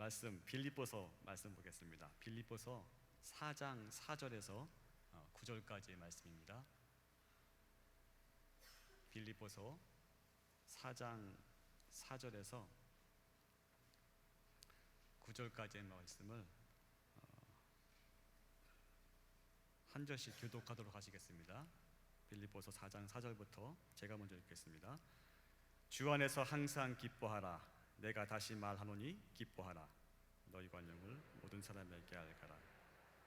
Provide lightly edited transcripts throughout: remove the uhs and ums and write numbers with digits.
말씀 빌립보서 말씀 보겠습니다. 빌립보서 4장 4절에서 9절까지의 말씀입니다. 빌립보서 4장 4절에서 9절까지의 말씀을 한 절씩 교독하도록 하시겠습니다. 빌립보서 4장 4절부터 제가 먼저 읽겠습니다. 주 안에서 항상 기뻐하라. 내가 다시 말하노니 기뻐하라. 너희 관용을 모든 사람에게 알가라.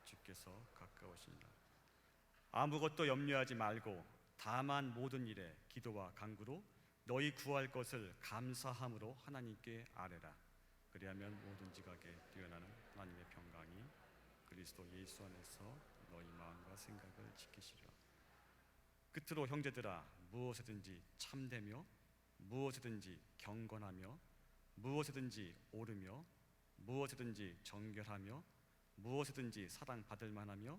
주께서 가까우시니라. 아무것도 염려하지 말고 다만 모든 일에 기도와 간구로 너희 구할 것을 감사함으로 하나님께 아뢰라. 그리하면 모든 지각에 뛰어나는 하나님의 평강이 그리스도 예수 안에서 너희 마음과 생각을 지키시리라. 끝으로 형제들아, 무엇이든지 참되며 무엇이든지 경건하며 무엇이든지 옳으며 무엇이든지 정결하며 무엇이든지 사랑받을 만하며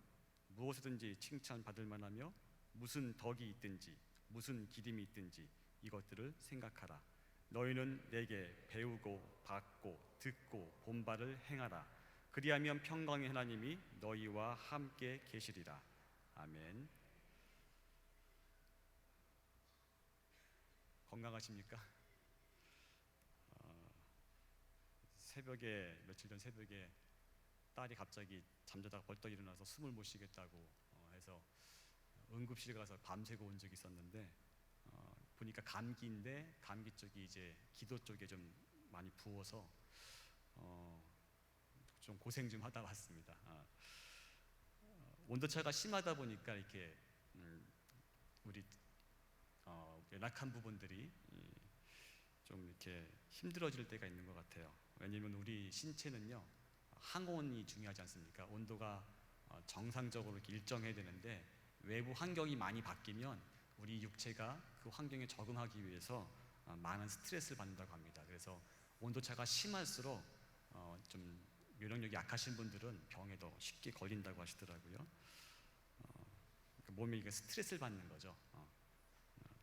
무엇이든지 칭찬받을 만하며 무슨 덕이 있든지 무슨 기림이 있든지 이것들을 생각하라. 너희는 내게 배우고 받고 듣고 본 바를 행하라. 그리하면 평강의 하나님이 너희와 함께 계시리라. 아멘. 건강하십니까? 새벽에 며칠 전 새벽에 딸이 갑자기 잠자다가 벌떡 일어나서 숨을 못 쉬겠다고 해서 응급실 가서 밤새고 온 적이 있었는데 보니까 감기인데 감기 쪽이 이제 기도 쪽에 좀 많이 부어서 좀 고생 좀 하다 왔습니다. 온도차가 심하다 보니까 이렇게 우리 연약한 부분들이 좀 이렇게 힘들어질 때가 있는 것 같아요. 왜냐면 우리 신체는요, 항온이 중요하지 않습니까? 온도가 정상적으로 이렇게 일정해야 되는데 외부 환경이 많이 바뀌면 우리 육체가 그 환경에 적응하기 위해서 많은 스트레스를 받는다고 합니다. 그래서 온도차가 심할수록 좀 면역력이 약하신 분들은 병에 더 쉽게 걸린다고 하시더라고요. 몸이 이게 스트레스를 받는 거죠.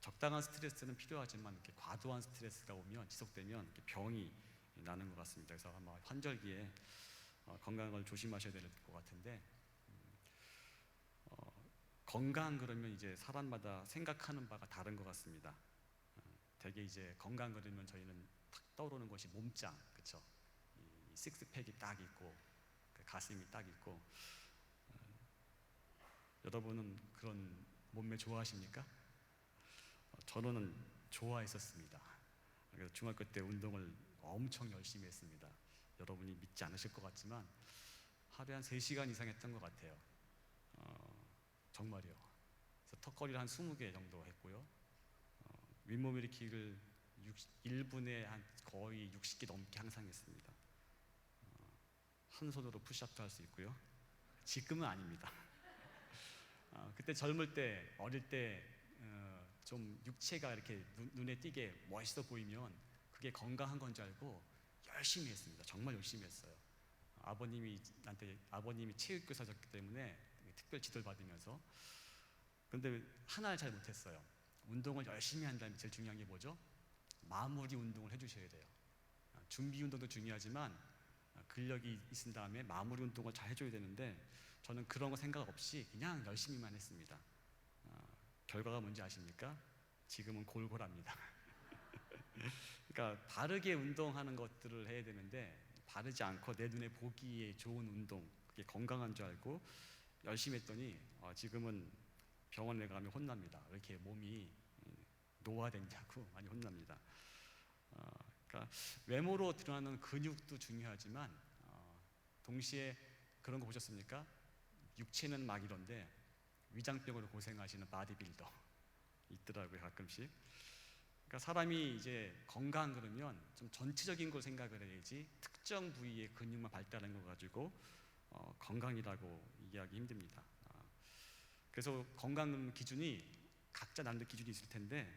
적당한 스트레스는 필요하지만 이렇게 과도한 스트레스가 오면 지속되면 이렇게 병이 나는 것 같습니다. 그래서 아마 환절기에 건강을 조심하셔야 될 것 같은데 건강 그러면 이제 사람마다 생각하는 바가 다른 것 같습니다. 되게 이제 건강 그러면 저희는 탁 떠오르는 것이 몸짱, 그렇죠? 이 식스팩이 딱 있고 가슴이 딱 있고 여러분은 그런 몸매 좋아하십니까? 저는 좋아했었습니다. 그래서 중학교 때 운동을 엄청 열심히 했습니다. 여러분이 믿지 않으실 것 같지만 하루에 한 3시간 이상 했던 것 같아요. 정말이요. 그래서 턱걸이를 한 20개 정도 했고요. 윗몸 일으키기를 1분에 한 거의 60개 넘게 항상 했습니다. 한 손으로 푸시업도 할 수 있고요. 지금은 아닙니다. 그때 젊을 때, 어릴 때 좀 육체가 이렇게 눈에 띄게 멋있어 보이면 그게 건강한 건 줄 알고 열심히 했습니다. 정말 열심히 했어요. 아버님이 체육교사셨기 때문에 특별 지도를 받으면서. 근데 하나를 잘 못했어요. 운동을 열심히 한다면 제일 중요한 게 뭐죠? 마무리 운동을 해주셔야 돼요. 준비 운동도 중요하지만 근력이 있은 다음에 마무리 운동을 잘 해줘야 되는데 저는 그런 거 생각 없이 그냥 열심히만 했습니다. 결과가 뭔지 아십니까? 지금은 골골합니다. 그러니까 바르게 운동하는 것들을 해야 되는데 바르지 않고 내 눈에 보기에 좋은 운동, 그게 건강한 줄 알고 열심히 했더니 지금은 병원에 가면 혼납니다. 왜 이렇게 몸이 노화됐냐고 많이 혼납니다. 그러니까 외모로 드러나는 근육도 중요하지만 동시에 그런 거 보셨습니까? 육체는 막 이런데 위장병으로 고생하시는 바디빌더 있더라고요, 가끔씩. 그러니까 사람이 이제 건강 그러면 좀 전체적인 걸 생각을 해야지 특정 부위의 근육만 발달한 거 가지고 건강이라고 이해하기 힘듭니다. 그래서 건강 기준이 각자 나름대로 기준이 있을 텐데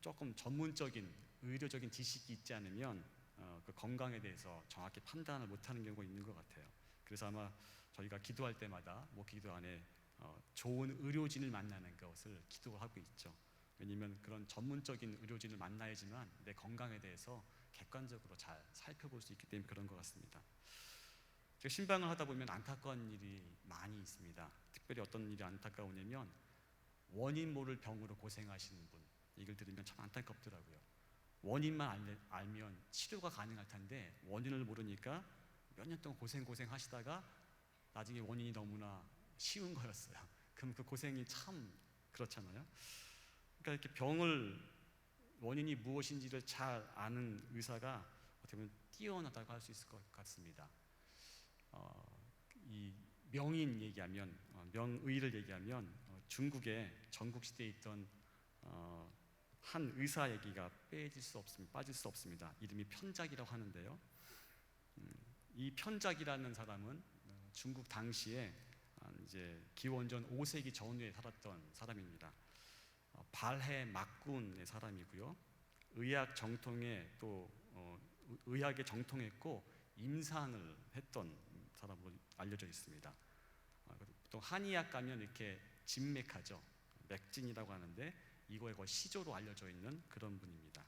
조금 전문적인 의료적인 지식이 있지 않으면 그 건강에 대해서 정확히 판단을 못하는 경우가 있는 것 같아요. 그래서 아마 저희가 기도할 때마다 기도 안에 좋은 의료진을 만나는 것을 기도하고 있죠. 왜냐하면 그런 전문적인 의료진을 만나야지만 내 건강에 대해서 객관적으로 잘 살펴볼 수 있기 때문에 그런 것 같습니다. 제가 신방을 하다 보면 안타까운 일이 많이 있습니다. 특별히 어떤 일이 안타까우냐면 원인 모를 병으로 고생하시는 분, 이걸 들으면 참 안타깝더라고요. 원인만 알면 치료가 가능할 텐데 원인을 모르니까 몇 년 동안 고생 하시다가 나중에 원인이 너무나 쉬운 거였어요. 그럼 그 고생이 참 그렇잖아요. 그러니까 이렇게 병을 원인이 무엇인지를 잘 아는 의사가 어떻게 보면 뛰어나다고 할 수 있을 것 같습니다. 이 명인 얘기하면 명의를 얘기하면 중국의 전국시대에 있던 한 의사 얘기가 빠질 수 없습니다. 이름이 편작이라고 하는데요. 이 편작이라는 사람은 중국 당시에 이제 기원전 5세기 전후에 살았던 사람입니다. 발해 막군의 사람이고요. 의학 정통에 또 의학에 정통했고 임상을 했던 사람으로 알려져 있습니다. 또 한의학 가면 이렇게 진맥하죠. 맥진이라고 하는데 이거에 거의 시조로 알려져 있는 그런 분입니다.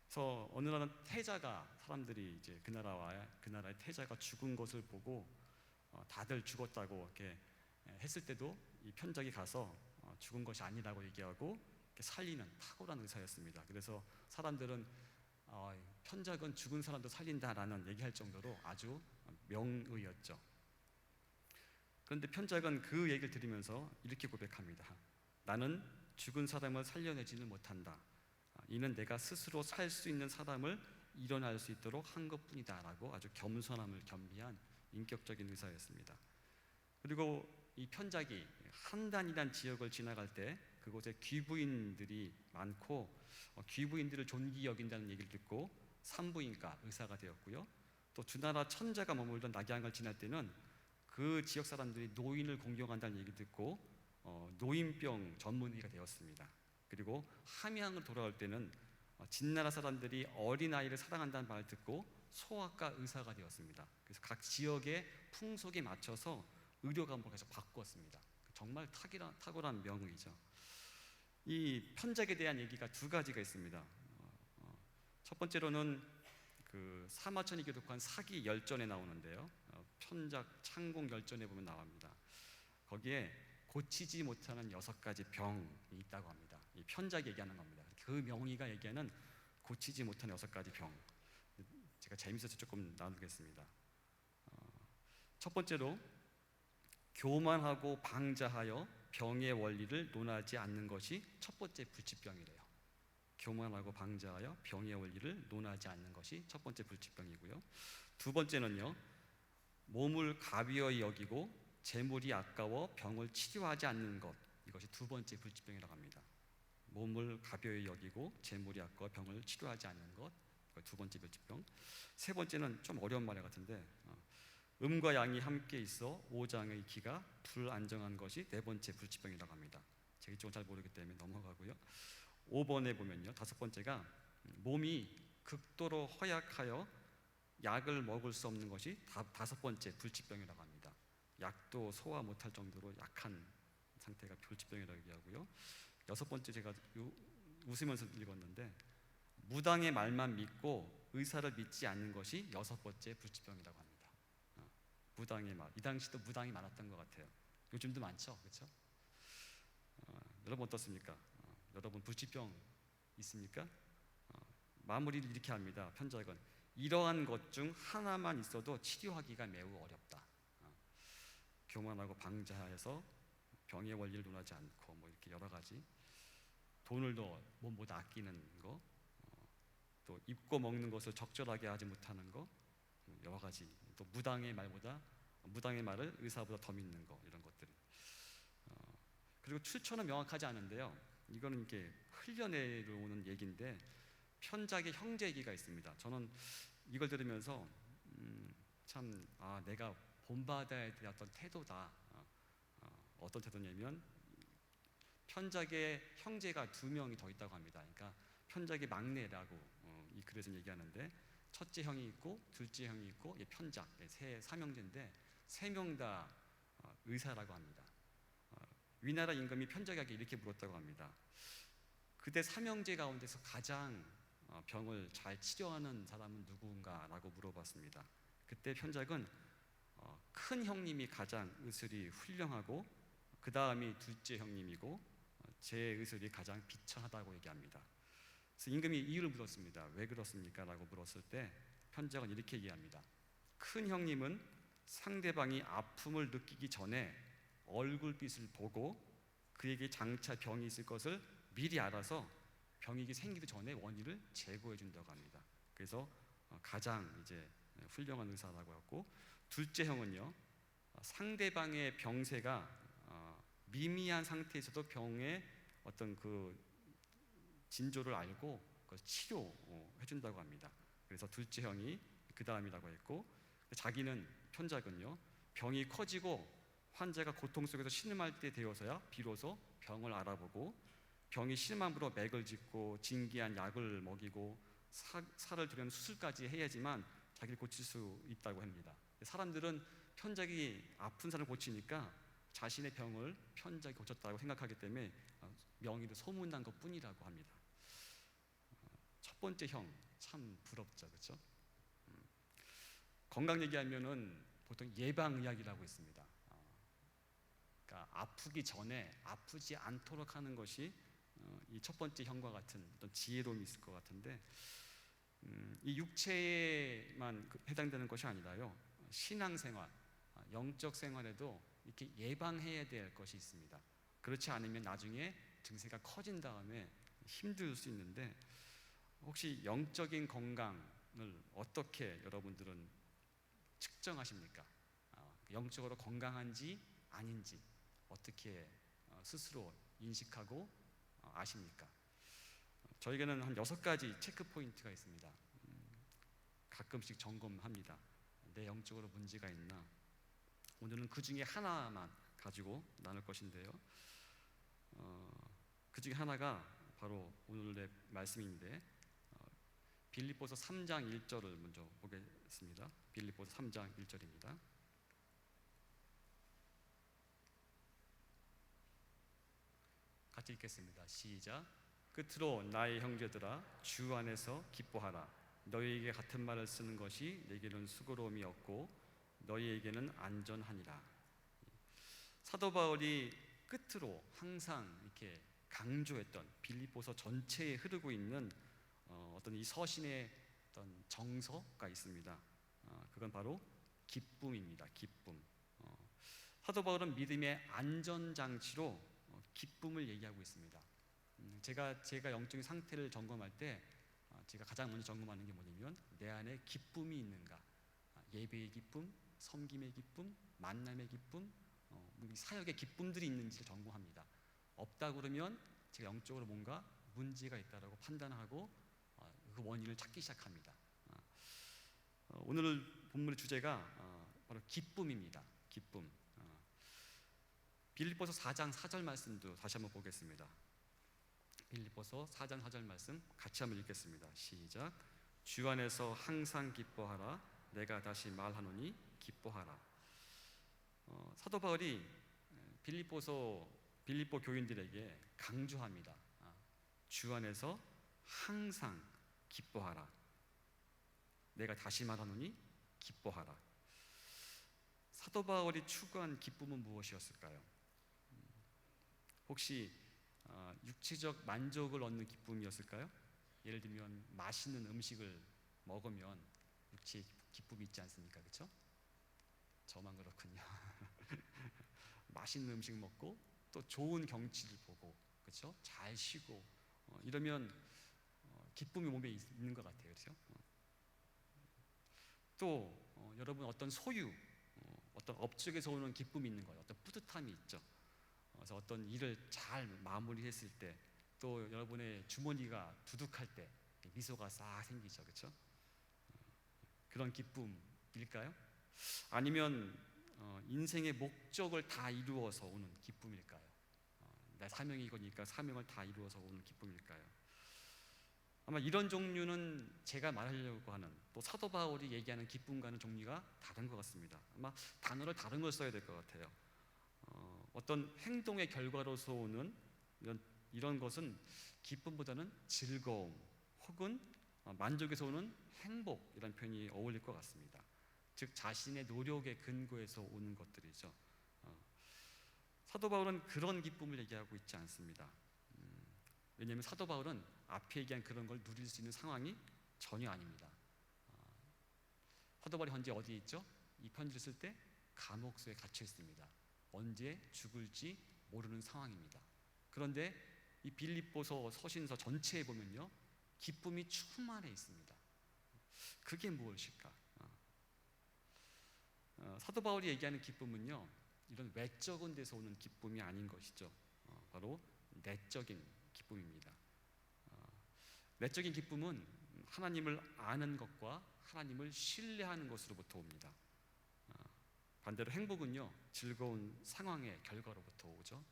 그래서 어느 날 태자가 사람들이 이제 그 나라의 태자가 죽은 것을 보고 다들 죽었다고 이렇게 했을 때도 이 편작이 가서 죽은 것이 아니라고 얘기하고 살리는 탁월한 의사였습니다. 그래서 사람들은 편작은 죽은 사람도 살린다라는 얘기할 정도로 아주 명의였죠. 그런데 편작은 그 얘기를 들으면서 이렇게 고백합니다. 나는 죽은 사람을 살려내지는 못한다. 이는 내가 스스로 살 수 있는 사람을 일어날 수 있도록 한 것뿐이다 라고 아주 겸손함을 겸비한 인격적인 의사였습니다. 그리고 이 편작이 한단이란 지역을 지나갈 때 그곳에 귀부인들이 많고 귀부인들을 존귀 여긴다는 얘기를 듣고 산부인과 의사가 되었고요. 또 주나라 천자가 머물던 낙양을 지날 때는 그 지역 사람들이 노인을 공경한다는 얘기를 듣고 노인병 전문의가 되었습니다. 그리고 함양을 돌아올 때는 진나라 사람들이 어린아이를 사랑한다는 말을 듣고 소아과 의사가 되었습니다. 그래서 각 지역의 풍속에 맞춰서 의료 과목을 계속 바꾸었습니다. 정말 탁월한 명의죠. 이 편작에 대한 얘기가 두 가지가 있습니다. 첫 번째로는 그 사마천이 기록한 사기 열전에 나오는데요. 편작 창공 열전에 보면 나옵니다. 거기에 고치지 못하는 6가지 병이 있다고 합니다. 이 편작이 얘기하는 겁니다. 그 명의가 얘기하는 고치지 못하는 6가지 병. 제가 재밌어서 조금 나누겠습니다. 첫 번째로 교만하고 방자하여 병의 원리를 논하지 않는 것이 첫 번째 불치병이래요. 교만하고 방자하여 병의 원리를 논하지 않는 것이 첫 번째 불치병이고요. 두 번째는요, 몸을 가벼이 여기고 재물이 아까워 병을 치료하지 않는 것, 이것이 두 번째 불치병이라고 합니다. 몸을 가벼이 여기고 재물이 아까워 병을 치료하지 않는 것, 두 번째 불치병. 세 번째는 좀 어려운 말 같은데 음과 양이 함께 있어 오장의 기가 불안정한 것이 네 번째 불치병이라고 합니다. 제가 이쪽은 잘 모르기 때문에 넘어가고요. 5번에 보면요, 다섯 번째가 몸이 극도로 허약하여 약을 먹을 수 없는 것이 다섯 번째 불치병이라고 합니다. 약도 소화 못할 정도로 약한 상태가 불치병이라고 얘기하고요. 여섯 번째 제가 웃으면서 읽었는데 무당의 말만 믿고 의사를 믿지 않는 것이 여섯 번째 불치병이라고 합니다. 무당의 말. 이 당시도 무당이 많았던 것 같아요. 요즘도 많죠, 그렇죠? 여러분 어떻습니까? 여러분 불치병 있습니까? 마무리를 이렇게 합니다. 편작은 이러한 것 중 하나만 있어도 치료하기가 매우 어렵다. 교만하고 방자해서 병의 원리를 논하지 않고 뭐 이렇게 여러 가지 돈을 더 몸보다 아끼는 거, 또 입고 먹는 것을 적절하게 하지 못하는 거, 여러 가지. 또 무당의 말을 의사보다 더 믿는 거, 이런 것들. 그리고 출처는 명확하지 않은데요. 이거는 이렇게 흘려내려 오는 얘기인데 편작의 형제 얘기가 있습니다. 저는 이걸 들으면서 내가 본받아야 될 어떤 태도다. 어떤 태도냐면 편작의 형제가 2명이 더 있다고 합니다. 그러니까 편작의 막내라고 이 글에서 얘기하는데 첫째 형이 있고 둘째 형이 있고 편작 삼형제인데 3명 다 의사라고 합니다. 위나라 임금이 편작에게 이렇게 물었다고 합니다. 그대 삼형제 가운데서 가장 병을 잘 치료하는 사람은 누구인가라고 물어봤습니다. 그때 편작은 큰 형님이 가장 의술이 훌륭하고 그 다음이 둘째 형님이고 제 의술이 가장 비천하다고 얘기합니다. 그래서 임금이 이유를 물었습니다. 왜 그렇습니까? 라고 물었을 때 편작은 이렇게 얘기합니다. 큰 형님은 상대방이 아픔을 느끼기 전에 얼굴빛을 보고 그에게 장차 병이 있을 것을 미리 알아서 병이 생기기 전에 원인을 제거해 준다고 합니다. 그래서 가장 이제 훌륭한 의사라고 했고, 둘째 형은요, 상대방의 병세가 미미한 상태에서도 병의 어떤 그 진조를 알고 그걸 치료해 준다고 합니다. 그래서 둘째 형이 그 다음이라고 했고, 자기는 편작은요, 병이 커지고 환자가 고통 속에서 신음할 때 되어서야 비로소 병을 알아보고 병이 심함으로 맥을 짚고 진기한 약을 먹이고 살을 들여는 수술까지 해야지만 자기를 고칠 수 있다고 합니다. 사람들은 편작이 아픈 사람을 고치니까 자신의 병을 편작이 고쳤다고 생각하기 때문에 명의로 소문난 것 뿐이라고 합니다. 첫 번째 형, 참 부럽죠, 그렇죠? 건강 얘기하면은 보통 예방의학이라고 있습니다. 그러니까 아프기 전에 아프지 않도록 하는 것이 이 첫 번째 형과 같은 어떤 지혜로움이 있을 것 같은데, 이 육체에만 해당되는 것이 아니라요, 신앙생활, 영적 생활에도 이렇게 예방해야 될 것이 있습니다. 그렇지 않으면 나중에 증세가 커진 다음에 힘들 수 있는데, 혹시 영적인 건강을 어떻게 여러분들은 측정하십니까? 영적으로 건강한지 아닌지 어떻게 스스로 인식하고 아십니까? 저에게는 한 6가지 체크 포인트가 있습니다. 가끔씩 점검합니다. 내 영적으로 문제가 있나? 오늘은 그 중에 하나만 가지고 나눌 것인데요, 그 중에 하나가 바로 오늘의 말씀인데, 빌립보서 3장 1절을 먼저 보겠습니다. 빌립보서 3장 1절입니다. 같이 읽겠습니다. 시작. 끝으로 나의 형제들아, 주 안에서 기뻐하라. 너희에게 같은 말을 쓰는 것이 내게는 수고로움이 없고 너희에게는 안전하니라. 사도 바울이 끝으로 항상 이렇게 강조했던 빌립보서 전체에 흐르고 있는 어떤 이 서신의 어떤 정서가 있습니다. 그건 바로 기쁨입니다. 기쁨. 사도 바울은 믿음의 안전장치로 기쁨을 얘기하고 있습니다. 제가 영적인 상태를 점검할 때 제가 가장 먼저 점검하는 게 뭐냐면, 내 안에 기쁨이 있는가. 예배의 기쁨, 섬김의 기쁨, 만남의 기쁨, 사역의 기쁨들이 있는지를 점검합니다. 없다 그러면 제가 영적으로 뭔가 문제가 있다라고 판단하고 그 원인을 찾기 시작합니다. 오늘 본문의 주제가 바로 기쁨입니다. 기쁨. 빌립보서 4장 4절 말씀도 다시 한번 보겠습니다. 빌립보서 4장 4절 말씀 같이 한번 읽겠습니다. 시작. 주 안에서 항상 기뻐하라. 내가 다시 말하노니 기뻐하라. 사도 바울이 빌립보 교인들에게 강조합니다. 주 안에서 항상 기뻐하라. 내가 다시 말하노니 기뻐하라. 사도 바울이 추구한 기쁨은 무엇이었을까요? 혹시 육체적 만족을 얻는 기쁨이었을까요? 예를 들면 맛있는 음식을 먹으면 육체의 기쁨이 있지 않습니까? 그렇죠? 저만 그렇군요. 맛있는 음식 먹고 또 좋은 경치를 보고, 그렇죠? 잘 쉬고 이러면 기쁨이 몸에 있는 것 같아요. 그렇죠? 또 여러분 어떤 소유, 어떤 업적에서 오는 기쁨이 있는 거예요. 어떤 뿌듯함이 있죠. 그래서 어떤 일을 잘 마무리했을 때, 또 여러분의 주머니가 두둑할 때 미소가 싹 생기죠. 그렇죠? 그런 기쁨일까요? 아니면 인생의 목적을 다 이루어서 오는 기쁨일까요? 내 사명이 이거니까 사명을 다 이루어서 오는 기쁨일까요? 아마 이런 종류는 제가 말하려고 하는, 또 사도 바울이 얘기하는 기쁨과는 종류가 다른 것 같습니다. 아마 단어를 다른 걸 써야 될 것 같아요. 어떤 행동의 결과로서 오는 이런 것은 기쁨보다는 즐거움 혹은 만족에서 오는 행복이라는 표현이 어울릴 것 같습니다. 즉 자신의 노력의 근거에서 오는 것들이죠. 사도 바울은 그런 기쁨을 얘기하고 있지 않습니다. 왜냐하면 사도 바울은 앞에 얘기한 그런 걸 누릴 수 있는 상황이 전혀 아닙니다. 사도 바울이 현재 어디에 있죠? 이 편지를 쓸 때 감옥소에 갇혀 있습니다. 언제 죽을지 모르는 상황입니다. 그런데 이 빌립보서 서신서 전체에 보면요, 기쁨이 충만해 있습니다. 그게 무엇일까? 사도 바울이 얘기하는 기쁨은요, 이런 외적인 데서 오는 기쁨이 아닌 것이죠. 바로 내적인 기쁨입니다. 내적인 기쁨은 하나님을 아는 것과 하나님을 신뢰하는 것으로부터 옵니다. 반대로 행복은요, 즐거운 상황의 결과로부터 오죠.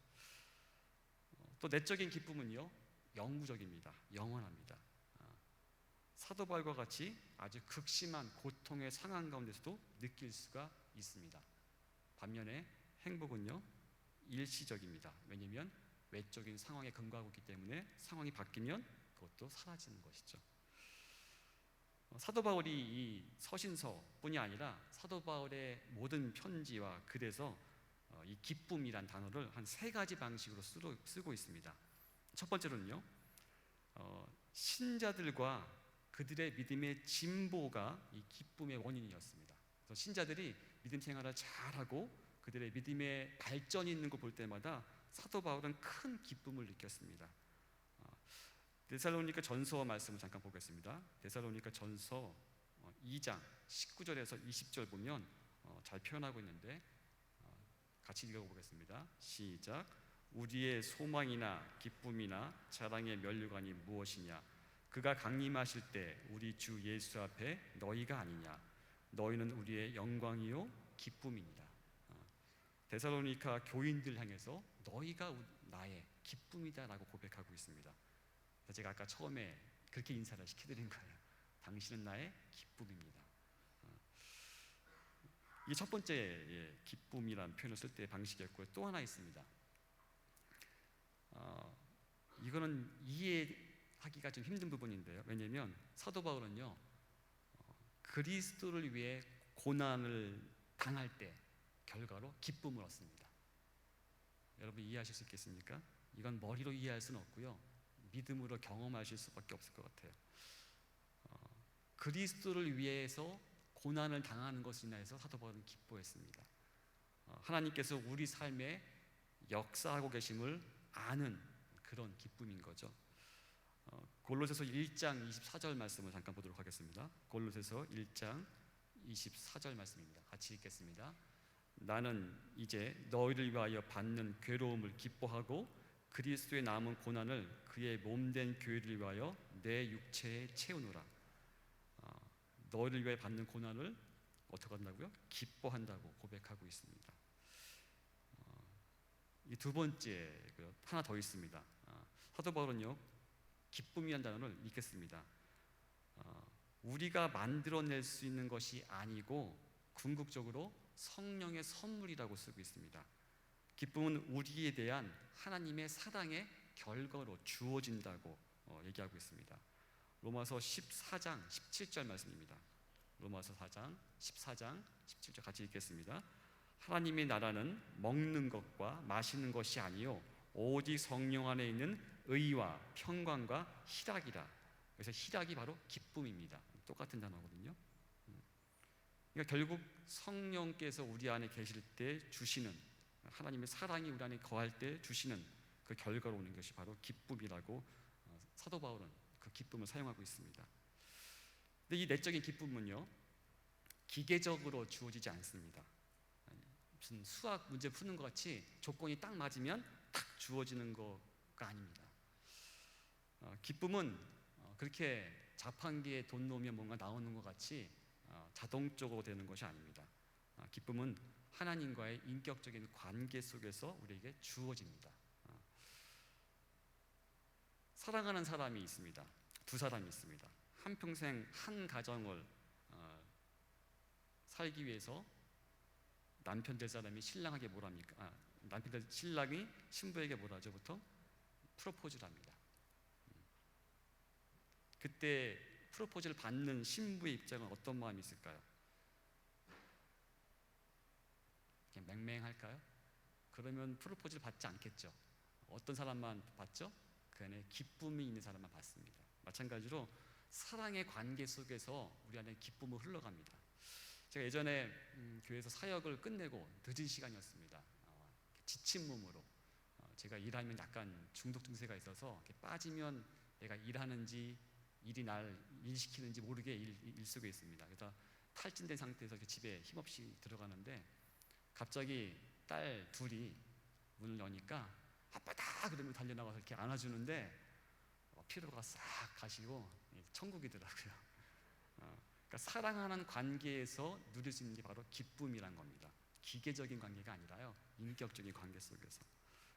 또 내적인 기쁨은요, 영구적입니다. 영원합니다. 사도 바울과 같이 아주 극심한 고통의 상황 가운데서도 느낄 수가 있습니다. 반면에 행복은요, 일시적입니다. 왜냐하면 외적인 상황에 근거하고 있기 때문에 상황이 바뀌면 그것도 사라지는 것이죠. 사도 바울이 이 서신서뿐이 아니라 사도 바울의 모든 편지와 글에서 이 기쁨이란 단어를 한 3가지 방식으로 쓰고 있습니다. 첫 번째로는요, 신자들과 그들의 믿음의 진보가 이 기쁨의 원인이었습니다. 그래서 신자들이 믿음 생활을 잘하고 그들의 믿음의 발전이 있는 걸 볼 때마다 사도 바울은 큰 기쁨을 느꼈습니다. 데살로니가 전서 말씀을 잠깐 보겠습니다. 데살로니가 전서 2장 19절에서 20절 보면 잘 표현하고 있는데 같이 읽어보겠습니다. 시작. 우리의 소망이나 기쁨이나 자랑의 면류관이 무엇이냐? 그가 강림하실 때 우리 주 예수 앞에 너희가 아니냐? 너희는 우리의 영광이요 기쁨이니라. 데살로니가 교인들 향해서 너희가 나의 기쁨이다라고 고백하고 있습니다. 제가 아까 처음에 그렇게 인사를 시켜드린 거예요. 당신은 나의 기쁨입니다. 이게 첫 번째 기쁨이라는 표현을 쓸 때 방식이었고요. 또 하나 있습니다. 이거는 이해하기가 좀 힘든 부분인데요. 왜냐하면 사도 바울은요, 그리스도를 위해 고난을 당할 때 결과로 기쁨을 얻습니다. 여러분 이해하실 수 있겠습니까? 이건 머리로 이해할 수는 없고요, 믿음으로 경험하실 수밖에 없을 것 같아요. 그리스도를 위해서 고난을 당하는 것으로 인해서 사도 바울은 기뻐했습니다. 하나님께서 우리 삶에 역사하고 계심을 아는 그런 기쁨인 거죠. 골로새서 1장 24절 말씀을 잠깐 보도록 하겠습니다. 골로새서 1장 24절 말씀입니다. 같이 읽겠습니다. 나는 이제 너희를 위하여 받는 괴로움을 기뻐하고 그리스도의 남은 고난을 그의 몸된 교회를 위하여 내 육체에 채우노라. 너희를 위하여 받는 고난을 어떻게 한다고요? 기뻐한다고 고백하고 있습니다. 이 두 번째 하나 더 있습니다. 사도 바울은요, 기쁨이라는 단어를 읽겠습니다. 우리가 만들어낼 수 있는 것이 아니고 궁극적으로 성령의 선물이라고 쓰고 있습니다. 기쁨은 우리에 대한 하나님의 사랑의 결과로 주어진다고 얘기하고 있습니다. 로마서 14장 17절 말씀입니다. 로마서 4장 14장 17절 같이 읽겠습니다. 하나님의 나라는 먹는 것과 마시는 것이 아니요 오직 성령 안에 있는 의와 평강과 희락이라. 그래서 희락이 바로 기쁨입니다. 똑같은 단어거든요. 그러니까 결국 성령께서 우리 안에 계실 때 주시는, 하나님의 사랑이 우리 안에 거할 때 주시는 그 결과로 오는 것이 바로 기쁨이라고 사도 바울은 그 기쁨을 사용하고 있습니다. 근데 이 내적인 기쁨은요, 기계적으로 주어지지 않습니다. 무슨 수학 문제 푸는 것 같이 조건이 딱 맞으면 딱 주어지는 거가 아닙니다. 기쁨은 그렇게 자판기에 돈 넣으면 뭔가 나오는 것 같이 자동적으로 되는 것이 아닙니다. 기쁨은 하나님과의 인격적인 관계 속에서 우리에게 주어집니다. 사랑하는 사람이 있습니다. 두 사람이 있습니다. 한평생 한 가정을 살기 위해서 남편 될 사람이 신랑에게 뭘 합니까? 남편 될 신랑이 신부에게 뭘 하죠? 보통 프로포즈를 합니다. 그때 프로포즈를 받는 신부의 입장은 어떤 마음이 있을까요? 그냥 맹맹할까요? 그러면 프로포즈를 받지 않겠죠. 어떤 사람만 받죠? 그 안에 기쁨이 있는 사람만 받습니다. 마찬가지로 사랑의 관계 속에서 우리 안에 기쁨은 흘러갑니다. 제가 예전에 교회에서 사역을 끝내고 늦은 시간이었습니다. 지친 몸으로 제가 일하면 약간 중독 증세가 있어서 빠지면 내가 일하는지 일 시키는지 모르게 일 속에 있습니다. 그래서 탈진된 상태에서 집에 힘없이 들어가는데 갑자기 딸 둘이 문을 여니까 아빠다 그러면 달려나가서 이렇게 안아주는데 피로가 싹 가시고 천국이더라고요. 그러니까 사랑하는 관계에서 누릴 수 있는 게 바로 기쁨이란 겁니다. 기계적인 관계가 아니라요, 인격적인 관계 속에서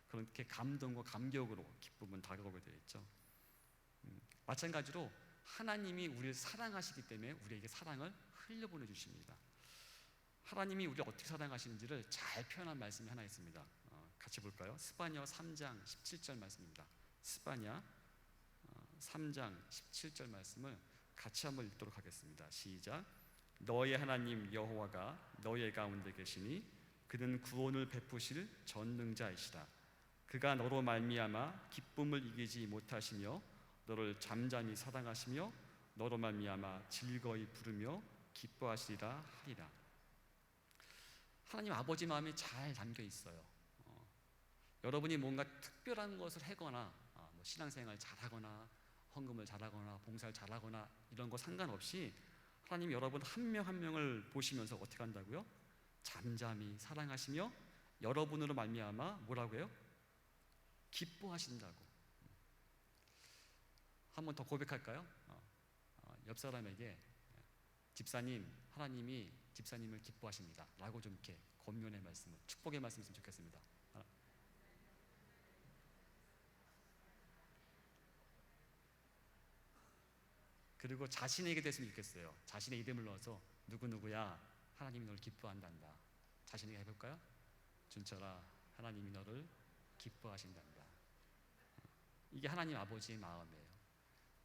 그렇게 감동과 감격으로 기쁨은 다가오게 되어 있죠. 마찬가지로 하나님이 우리를 사랑하시기 때문에 우리에게 사랑을 흘려보내 주십니다. 하나님이 우리를 어떻게 사랑하시는지를 잘 표현한 말씀이 하나 있습니다. 같이 볼까요? 스바냐 3장 17절 말씀입니다. 스바냐 3장 17절 말씀을 같이 한번 읽도록 하겠습니다. 시작. 너의 하나님 여호와가 너의 가운데 계시니 그는 구원을 베푸실 전능자이시다. 그가 너로 말미암아 기쁨을 이기지 못하시며 너를 잠잠히 사랑하시며 너로 말미암아 즐거이 부르며 기뻐하시리라 하리라. 하나님 아버지 마음이 잘 담겨 있어요. 여러분이 뭔가 특별한 것을 하거나 신앙생활 잘하거나 헌금을 잘하거나 봉사를 잘하거나 이런 거 상관없이 하나님 여러분 한 명 한 명을 보시면서 어떻게 한다고요? 잠잠히 사랑하시며 여러분으로 말미암아 뭐라고요? 기뻐하신다고. 한 번 더 고백할까요? 옆 사람에게 집사님, 하나님이 집사님을 기뻐하십니다 라고 좀 이렇게 권면의 말씀을, 축복의 말씀이었으면 좋겠습니다. 그리고 자신에게 됐으면 좋겠어요. 자신의 이름을 넣어서 누구누구야 하나님이 너를 기뻐한단다. 자신에게 해볼까요? 준철아, 하나님이 너를 기뻐하신단다. 이게 하나님 아버지의 마음이에요.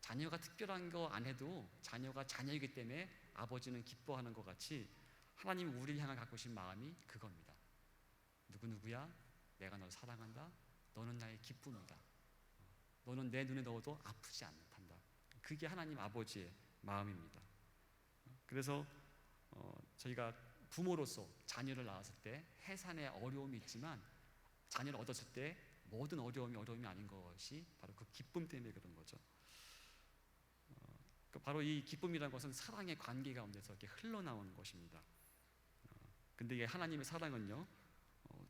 자녀가 특별한 거 안 해도 자녀가 자녀이기 때문에 아버지는 기뻐하는 것 같이 하나님이 우리를 향해 갖고 계신 마음이 그겁니다. 누구누구야, 내가 너를 사랑한다. 너는 나의 기쁨이다. 너는 내 눈에 넣어도 아프지 않는다. 그게 하나님 아버지의 마음입니다. 그래서 저희가 부모로서 자녀를 낳았을 때 해산의 어려움이 있지만 자녀를 얻었을 때 모든 어려움이 아닌 것이 바로 그 기쁨 때문에 그런 거죠. 바로 이 기쁨이라는 것은 사랑의 관계 가운데서 이렇게 흘러나오는 것입니다. 근데 이게 하나님의 사랑은요,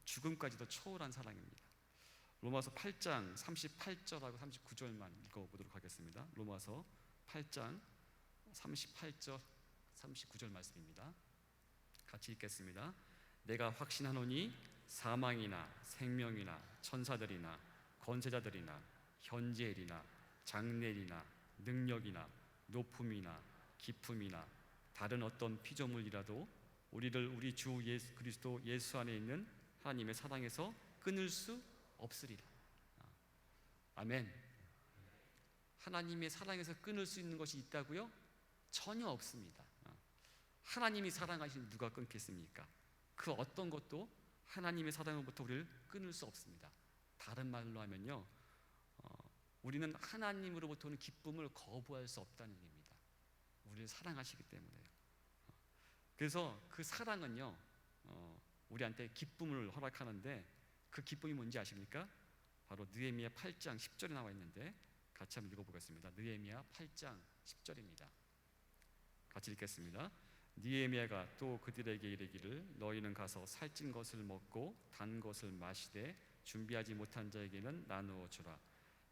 죽음까지도 초월한 사랑입니다. 로마서 8장 38절하고 39절만 읽어보도록 하겠습니다. 로마서 8장 38절 39절 말씀입니다. 같이 읽겠습니다. 내가 확신하노니 사망이나 생명이나 천사들이나 권세자들이나 현재일이나 장래일이나 능력이나 높음이나 깊음이나 다른 어떤 피조물이라도 우리를 우리 주 예수 그리스도 예수 안에 있는 하나님의 사랑에서 끊을 수 없으리라. 아멘. 하나님의 사랑에서 끊을 수 있는 것이 있다고요? 전혀 없습니다. 하나님이 사랑하시는 누가 끊겠습니까? 그 어떤 것도 하나님의 사랑으로부터 우리를 끊을 수 없습니다. 다른 말로 하면요, 우리는 하나님으로부터 오는 기쁨을 거부할 수 없다는 얘기입니다. 우리를 사랑하시기 때문에요. 그래서 그 사랑은요, 우리한테 기쁨을 허락하는데 그 기쁨이 뭔지 아십니까? 바로 느헤미야 8장 10절에 나와 있는데 같이 한번 읽어보겠습니다. 느헤미야 8장 10절입니다. 같이 읽겠습니다. 느헤미야가 또 그들에게 이르기를 너희는 가서 살찐 것을 먹고 단 것을 마시되 준비하지 못한 자에게는 나누어 주라.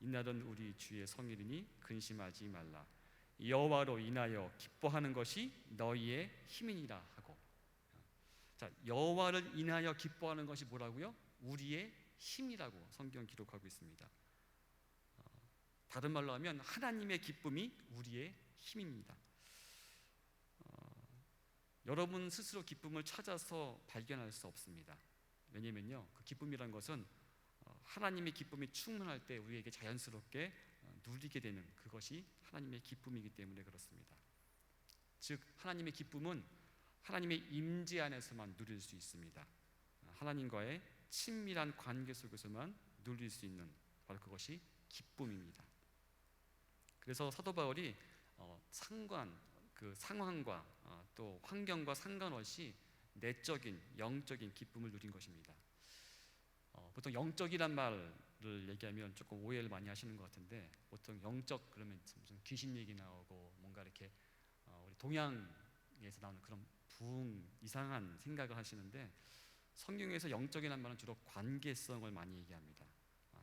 이날은 우리 주의 성일이니 근심하지 말라. 여호와로 인하여 기뻐하는 것이 너희의 힘이니라 하고. 자, 여호와를 인하여 기뻐하는 것이 뭐라고요? 우리의 힘이라고 성경 기록하고 있습니다. 다른 말로 하면 하나님의 기쁨이 우리의 힘입니다. 여러분 스스로 기쁨을 찾아서 발견할 수 없습니다. 왜냐면요, 그 기쁨이란 것은 하나님의 기쁨이 충만할 때 우리에게 자연스럽게 누리게 되는 그것이 하나님의 기쁨이기 때문에 그렇습니다. 즉 하나님의 기쁨은 하나님의 임재 안에서만 누릴 수 있습니다. 하나님과의 친밀한 관계 속에서만 누릴 수 있는 바로 그것이 기쁨입니다. 그래서 사도 바울이 그 상황과 또 환경과 상관없이 내적인 영적인 기쁨을 누린 것입니다. 보통 영적이란 말을 얘기하면 조금 오해를 많이 하시는 것 같은데, 보통 영적 그러면 무슨 귀신 얘기 나오고 뭔가 이렇게 우리 동양에서 나오는 그런 이상한 생각을 하시는데, 성경에서 영적이란 말은 주로 관계성을 많이 얘기합니다.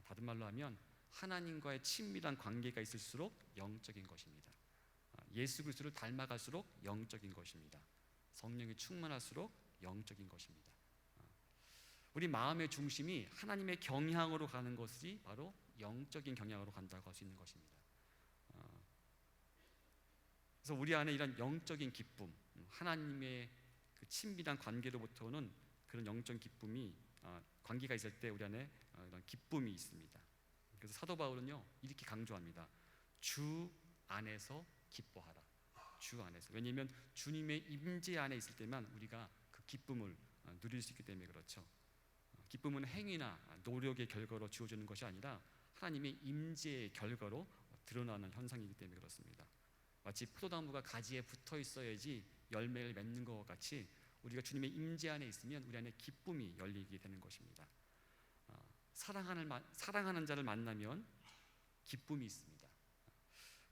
다른 말로 하면 하나님과의 친밀한 관계가 있을수록 영적인 것입니다. 예수 그리스도를 닮아갈수록 영적인 것입니다. 성령이 충만할수록 영적인 것입니다. 우리 마음의 중심이 하나님의 경향으로 가는 것이 바로 영적인 경향으로 간다고 할 수 있는 것입니다. 그래서 우리 안에 이런 영적인 기쁨, 하나님의 그 친밀한 관계로부터 오는 그런 영적 기쁨이 관계가 있을 때 우리 안에 이런 기쁨이 있습니다. 그래서 사도 바울은요 이렇게 강조합니다. 주 안에서 기뻐하라. 주 안에서. 왜냐하면 주님의 임재 안에 있을 때만 우리가 그 기쁨을 누릴 수 있기 때문에 그렇죠. 기쁨은 행위나 노력의 결과로 주어지는 것이 아니라 하나님의 임재의 결과로 드러나는 현상이기 때문에 그렇습니다. 마치 포도나무가 가지에 붙어 있어야지 열매를 맺는 것 같이 우리가 주님의 임재 안에 있으면 우리 안에 기쁨이 열리게 되는 것입니다. 사랑하는 자를 만나면 기쁨이 있습니다.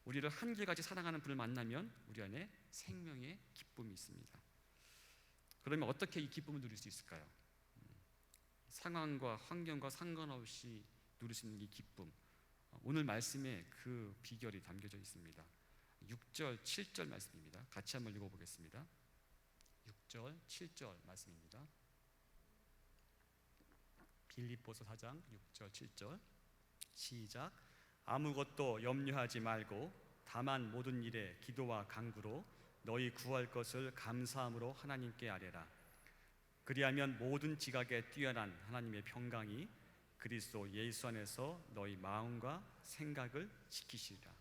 우리를 한결같이 사랑하는 분을 만나면 우리 안에 생명의 기쁨이 있습니다. 그러면 어떻게 이 기쁨을 누릴 수 있을까요? 상황과 환경과 상관없이 누릴 수 있는 이 기쁨, 오늘 말씀에 그 비결이 담겨져 있습니다. 6절, 7절 말씀입니다. 같이 한번 읽어보겠습니다. 6절, 7절 말씀입니다. 빌립보서 4장 6절, 7절 시작. 아무것도 염려하지 말고 다만 모든 일에 기도와 간구로 너희 구할 것을 감사함으로 하나님께 아뢰라. 그리하면 모든 지각에 뛰어난 하나님의 평강이 그리스도 예수 안에서 너희 마음과 생각을 지키시리라.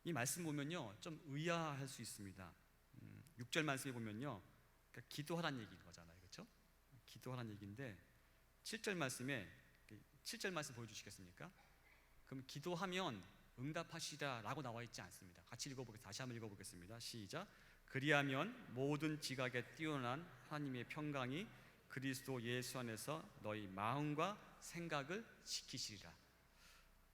이 말씀 보면요 좀 의아할 수 있습니다. 6절 말씀에 보면요 그러니까 기도하라는 얘기인 거잖아요, 그렇죠? 기도하라는 얘기인데 7절 말씀에 7절 말씀 보여주시겠습니까? 그럼 기도하면 응답하시라 라고 나와 있지 않습니다. 같이 읽어보겠습니다. 다시 한번 읽어보겠습니다. 시작. 그리하면 모든 지각에 뛰어난 하나님의 평강이 그리스도 예수 안에서 너희 마음과 생각을 지키시리라.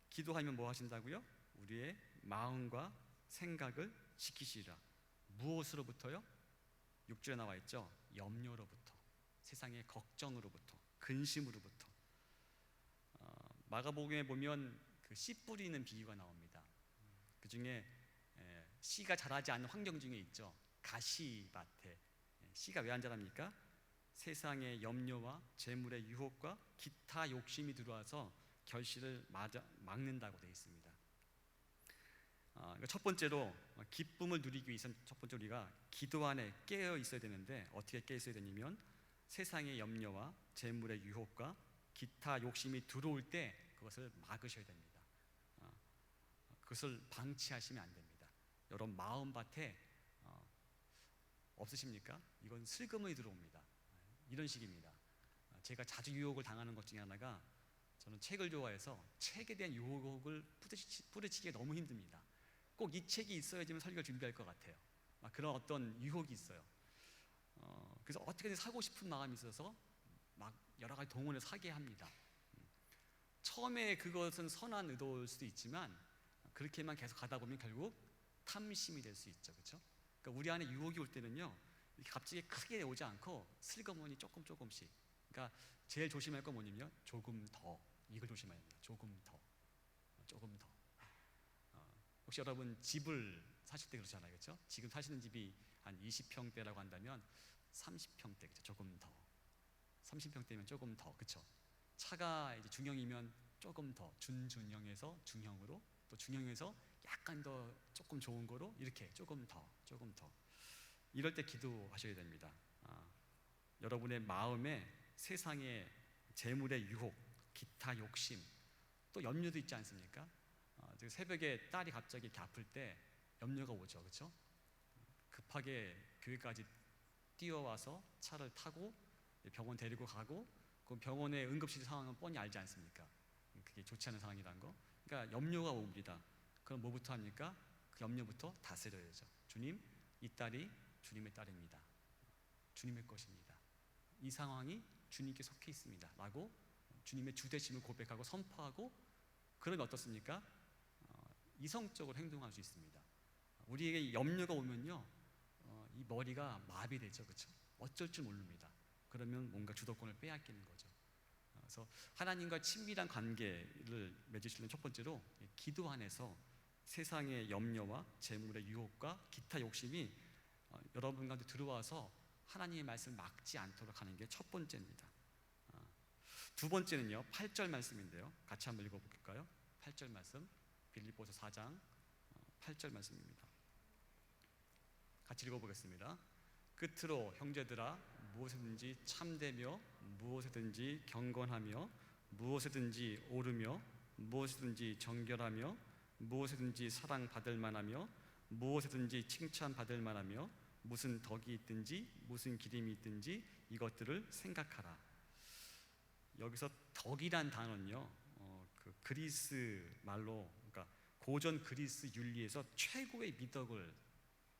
기도하면 뭐 하신다고요? 우리의 마음과 생각을 지키시리라. 무엇으로부터요? 6절에 나와 있죠. 염려로부터, 세상의 걱정으로부터, 근심으로부터. 마가복음에 보면 그 씨 뿌리는 비유가 나옵니다. 그 중에 씨가 자라지 않는 환경 중에 있죠. 가시밭에 씨가 왜 안 자랍니까? 세상의 염려와 재물의 유혹과 기타 욕심이 들어와서 결실을 막는다고 되어 있습니다. 첫 번째로 기쁨을 누리기 위해서는 첫 번째 우리가 기도 안에 깨어 있어야 되는데, 어떻게 깨어 있어야 되냐면 세상의 염려와 재물의 유혹과 기타 욕심이 들어올 때 그것을 막으셔야 됩니다. 그것을 방치하시면 안 됩니다. 여러분 마음밭에 없으십니까? 이건 슬그머니 들어옵니다. 이런 식입니다. 제가 자주 유혹을 당하는 것 중에 하나가, 저는 책을 좋아해서 책에 대한 유혹을 뿌리치기가 너무 힘듭니다. 꼭 이 책이 있어야지만 설교를 준비할 것 같아요. 그런 어떤 유혹이 있어요. 그래서 어떻게든 사고 싶은 마음이 있어서 막 여러 가지 동원을 사게 합니다. 처음에 그것은 선한 의도일 수도 있지만 그렇게만 계속 가다 보면 결국 탐심이 될 수 있죠, 그렇죠? 그러니까 우리 안에 유혹이 올 때는요, 갑자기 크게 오지 않고 슬그머니 조금씩. 그러니까 제일 조심할 건 뭐냐면 조금 더, 이걸 조심해야 됩니다. 조금 더. 혹시 여러분 집을 사실 때 그러잖아요, 그렇죠? 지금 사시는 집이 한 20평대라고 한다면 30평대, 그렇죠? 조금 더. 30평대면 조금 더, 그렇죠? 차가 이제 중형이면 조금 더, 준중형에서 중형으로, 또 중형에서 약간 더 조금 좋은 거로, 이렇게 조금 더. 이럴 때 기도하셔야 됩니다. 여러분의 마음에 세상의 재물의 유혹, 기타 욕심, 또 염려도 있지 않습니까? 새벽에 딸이 갑자기 이렇게 아플 때 염려가 오죠, 그렇죠? 급하게 교회까지 뛰어와서 차를 타고 병원 데리고 가고, 그 병원의 응급실 상황은 뻔히 알지 않습니까? 그게 좋지 않은 상황이라는 거. 그러니까 염려가 옵니다. 그럼 뭐부터 합니까? 그 염려부터 다스려야죠. 주님, 이 딸이 주님의 딸입니다. 주님의 것입니다. 이 상황이 주님께 속해 있습니다 라고 주님의 주되심을 고백하고 선포하고, 그러면 어떻습니까? 이성적으로 행동할 수 있습니다. 우리에게 염려가 오면요, 이 머리가 마비되죠, 그렇죠? 어쩔 줄 모릅니다. 그러면 뭔가 주도권을 빼앗기는 거죠. 그래서 하나님과 친밀한 관계를 맺으시려면 첫 번째로 기도 안에서 세상의 염려와 재물의 유혹과 기타 욕심이 여러분 가운데 들어와서 하나님의 말씀을 막지 않도록 하는 게 첫 번째입니다. 두 번째는요, 8절 말씀인데요, 같이 한번 읽어볼까요? 8절 말씀, 빌립보서 4장 8절 말씀입니다. 같이 읽어보겠습니다. 끝으로 형제들아, 무엇이든지 참되며 무엇이든지 경건하며 무엇이든지 옳으며 무엇이든지 정결하며 무엇이든지 사랑받을 만하며 무엇이든지 칭찬받을 만하며 무슨 덕이 있든지 무슨 기림이 있든지 이것들을 생각하라. 여기서 덕이란 단어는요, 그 그리스 말로, 그러니까 고전 그리스 윤리에서 최고의 미덕을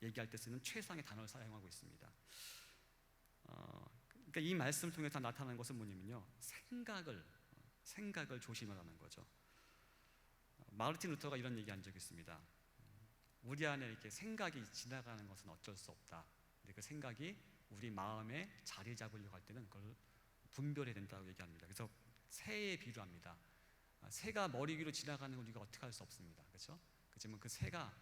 얘기할 때 쓰는 최상의 단어를 사용하고 있습니다. 그러니까 이 말씀을 통해서 나타나는 것은 뭐냐면요, 생각을 조심하라는 거죠. 마르틴 루터가 이런 얘기한 적이 있습니다. 우리 안에 이렇게 생각이 지나가는 것은 어쩔 수 없다. 근데 그 생각이 우리 마음에 자리 잡으려고 할 때는 그걸 분별해야 된다고 얘기합니다. 그래서 새에 비유합니다. 새가 머리 위로 지나가는 걸 우리가 어떻게 할 수 없습니다, 그렇죠? 그렇지만 그 새가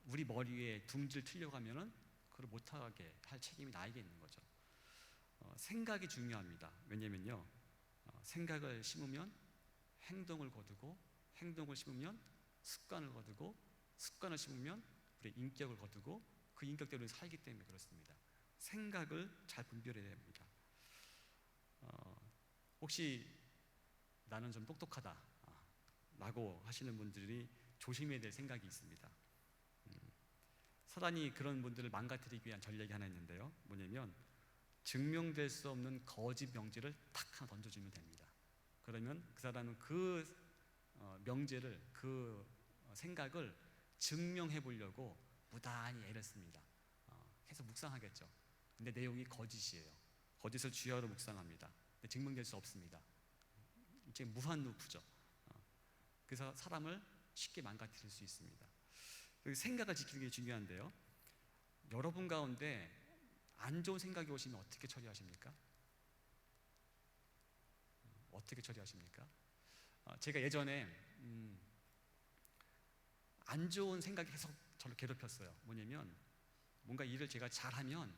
우리 머리 위에 둥지를 틀려고 하면은 그걸 못하게 할 책임이 나에게 있는 거죠. 생각이 중요합니다. 왜냐면요, 생각을 심으면 행동을 거두고, 행동을 심으면 습관을 거두고, 습관을 심으면 우리 인격을 거두고, 그 인격대로 살기 때문에 그렇습니다. 생각을 잘 분별해야 됩니다. 혹시 나는 좀 똑똑하다 라고 하시는 분들이 조심해야 될 생각이 있습니다. 사단이 그런 분들을 망가뜨리기 위한 전략이 하나 있는데요, 뭐냐면 증명될 수 없는 거짓 명제를 탁 하나 던져주면 됩니다. 그러면 그 사람은 그 명제를, 그 생각을 증명해 보려고 무단히 애를 씁니다. 계속 묵상하겠죠. 근데 내용이 거짓이에요. 거짓을 주야로 묵상합니다. 근데 증명될 수 없습니다. 이제 무한루프죠. 그래서 사람을 쉽게 망가뜨릴 수 있습니다. 생각을 지키는 게 중요한데요, 여러분 가운데 안 좋은 생각이 오시면 어떻게 처리하십니까? 어떻게 처리하십니까? 제가 예전에 안 좋은 생각이 계속 저를 괴롭혔어요. 뭐냐면 뭔가 일을 제가 잘하면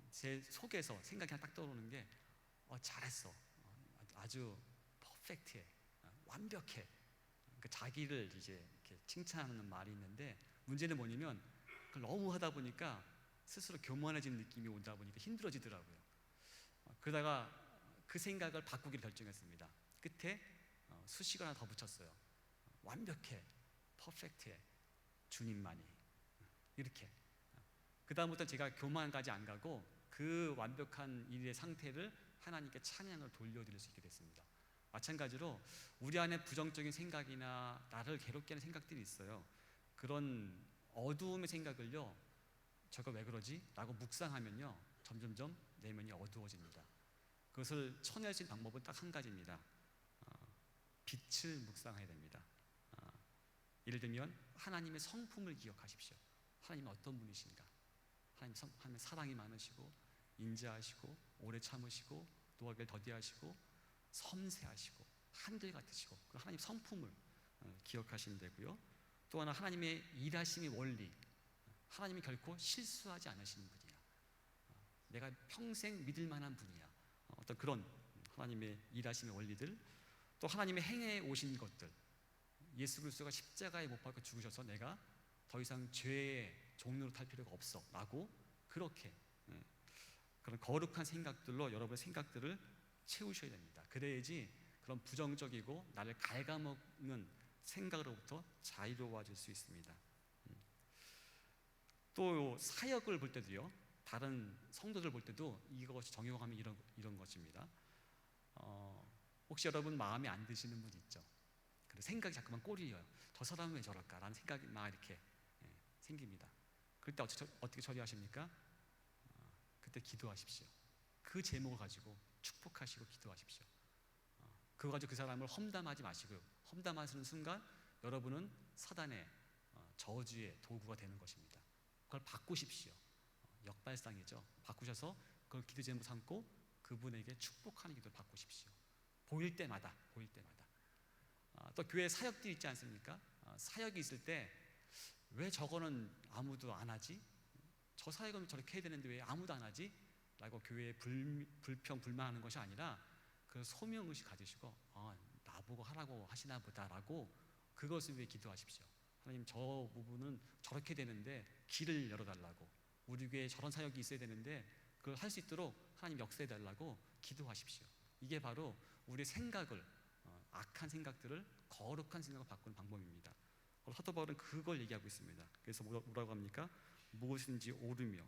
제 속에서 생각이 하나 딱 떠오르는 게 잘했어, 아주 퍼펙트해, 완벽해. 그러니까 자기를 이제 이렇게 칭찬하는 말이 있는데, 문제는 뭐냐면 그걸 너무 하다 보니까 스스로 교만해지는 느낌이 오다 보니까 힘들어지더라고요. 그러다가 그 생각을 바꾸기로 결정했습니다. 끝에 수식을 하나 더 붙였어요. 완벽해, 퍼펙트해, 주님만이. 이렇게. 그 다음부터 제가 교만까지 안 가고 그 완벽한 일의 상태를 하나님께 찬양을 돌려드릴 수 있게 됐습니다. 마찬가지로 우리 안에 부정적인 생각이나 나를 괴롭게 하는 생각들이 있어요. 그런 어두움의 생각을요, 저거 왜 그러지? 라고 묵상하면요, 점점점 내면이 어두워집니다. 그것을 쳐낼 수 있는 방법은 딱 한 가지입니다. 빛을 묵상해야 됩니다. 예를 들면 하나님의 성품을 기억하십시오. 하나님은 어떤 분이신가? 하나님 사랑이 많으시고 인자하시고 오래 참으시고 노하기를 더디하시고 섬세하시고 한결같으시고, 하나님 성품을 기억하시면 되고요. 또 하나, 하나님의 일하심의 원리, 하나님이 결코 실수하지 않으시는 분이야. 내가 평생 믿을 만한 분이야. 어떤 그런 하나님의 일하심의 원리들, 또 하나님의 행해 오신 것들, 예수 그리스도가 십자가에 못 박혀 죽으셔서 내가 더 이상 죄의 종로로 탈 필요가 없어 라고, 그렇게 그런 거룩한 생각들로 여러분의 생각들을 채우셔야 됩니다. 그래야지 그런 부정적이고 나를 갉아먹는 생각으로부터 자유로워질 수 있습니다. 또 사역을 볼 때도요, 다른 성도들 볼 때도 이것이 적용하면 이런 것입니다. 혹시 여러분 마음에 안 드시는 분 있죠? 그리고 생각이 자꾸만 꼬리어요. 저 사람은 왜 저럴까? 라는 생각이 막 이렇게 생깁니다. 그럴 때 어떻게 처리하십니까? 그때 기도하십시오. 그 제목을 가지고 축복하시고 기도하십시오. 그거 가지고 그 사람을 험담하지 마시고요. 험담하시는 순간 여러분은 사단의 저주의 도구가 되는 것입니다. 그걸 바꾸십시오. 역발상이죠. 바꾸셔서 그걸 기도 제목 삼고 그분에게 축복하는 기도를 바꾸십시오. 보일 때마다. 또 교회 사역들이 있지 않습니까? 사역이 있을 때 왜 저거는 아무도 안 하지? 저 사역은 저렇게 해야 되는데 왜 아무도 안 하지? 라고 교회에 불평, 불만하는 것이 아니라 그 소명의식 가지시고 나보고 하라고 하시나 보다라고 그것을 위해 기도하십시오. 하나님, 저 부분은 저렇게 되는데 길을 열어달라고, 우리 교회에 저런 사역이 있어야 되는데 그걸 할 수 있도록 하나님 역사해달라고 기도하십시오. 이게 바로 우리의 생각을, 악한 생각들을 거룩한 생각으로 바꾸는 방법입니다. 사도 바울은 그걸 얘기하고 있습니다. 그래서 뭐라고 합니까? 무엇인지 오르며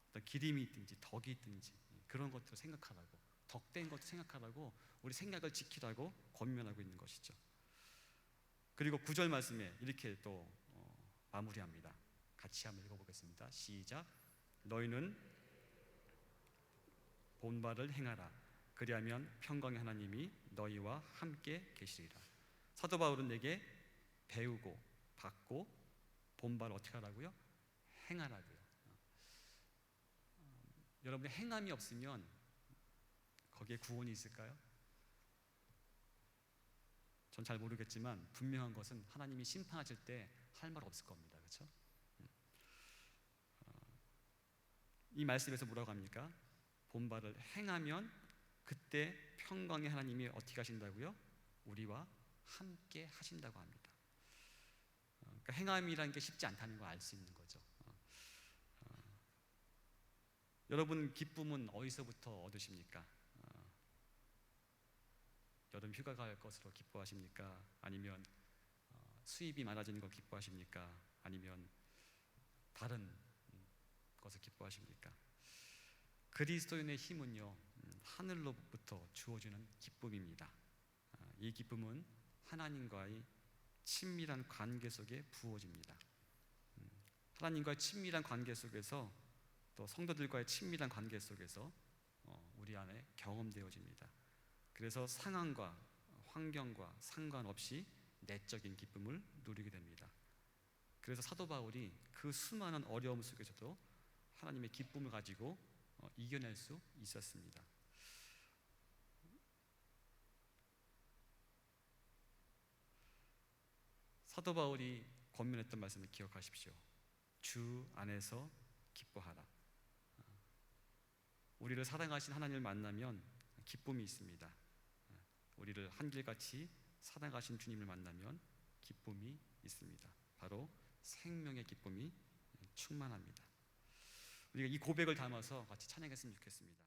어떤 기림이 있든지 덕이 있든지 그런 것들을 생각하라고, 덕된 것을 생각하라고 우리 생각을 지키라고 권면하고 있는 것이죠. 그리고 9절 말씀에 이렇게 또 마무리합니다. 같이 한번 읽어보겠습니다. 시작. 너희는 본바를 행하라. 그리하면 평강의 하나님이 너희와 함께 계시리라. 사도 바울은 내게 배우고 받고 본바를 어떻게 하라고요? 행하라고요. 여러분의 행함이 없으면 거기에 구원이 있을까요? 전 잘 모르겠지만 분명한 것은 하나님이 심판하실 때 할 말 없을 겁니다. 그렇죠? 이 말씀에서 뭐라고 합니까? 본바를 행하면 그때 평강의 하나님이 어떻게 하신다고요? 우리와 함께 하신다고 합니다. 그러니까 행함이라는 게 쉽지 않다는 걸 알 수 있는 거죠. 여러분 기쁨은 어디서부터 얻으십니까? 여름 휴가 갈 것으로 기뻐하십니까? 아니면 수입이 많아지는 걸 기뻐하십니까? 아니면 다른 것을 기뻐하십니까? 그리스도인의 힘은요, 하늘로부터 주어지는 기쁨입니다. 이 기쁨은 하나님과의 친밀한 관계 속에 부어집니다. 하나님과의 친밀한 관계 속에서 또 성도들과의 친밀한 관계 속에서 우리 안에 경험되어집니다. 그래서 상황과 환경과 상관없이 내적인 기쁨을 누리게 됩니다. 그래서 사도 바울이 그 수많은 어려움 속에서도 하나님의 기쁨을 가지고 이겨낼 수 있었습니다. 사도 바울이 권면했던 말씀을 기억하십시오. 주 안에서 기뻐하라. 우리를 사랑하신 하나님을 만나면 기쁨이 있습니다. 우리를 한결같이 사랑하신 주님을 만나면 기쁨이 있습니다. 바로 생명의 기쁨이 충만합니다. 우리가 이 고백을 담아서 같이 찬양했으면 좋겠습니다.